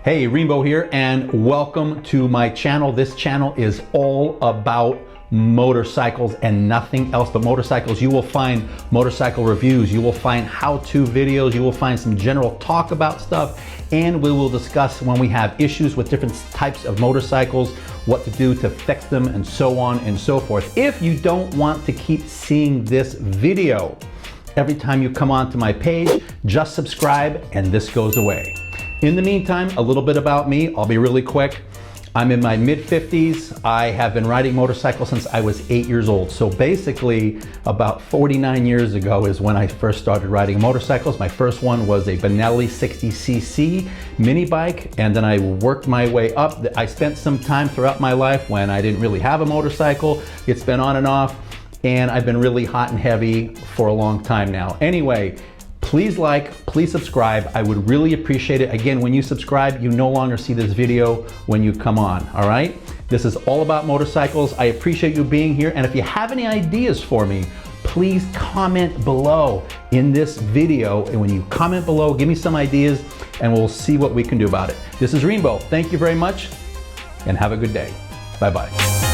Hey, Rainbow here, and welcome to my channel. This channel is all about motorcycles and nothing else but motorcycles. You will find motorcycle reviews, you will find how-to videos, you will find some general talk about stuff, and we will discuss when we have issues with different types of motorcycles, what to do to fix them, and so on and so forth. If you don't want to keep seeing this video every time you come onto my page, just subscribe and this goes away. In the meantime, a little bit about me. I'll be really quick. I'm in my mid-50s. I have been riding motorcycles since I was 8 years old. So basically, about 49 years ago is when I first started riding motorcycles. My first one was a Benelli 60cc mini bike, and then I worked my way up. I spent some time throughout my life when I didn't really have a motorcycle. It's been on and off, and I've been really hot and heavy for a long time now. Anyway, please like, please subscribe. I would really appreciate it. Again, when you subscribe, you no longer see this video when you come on, all right? This is all about motorcycles. I appreciate you being here. And if you have any ideas for me, please comment below in this video. And when you comment below, give me some ideas and we'll see what we can do about it. This is Rainbow. Thank you very much and have a good day. Bye-bye.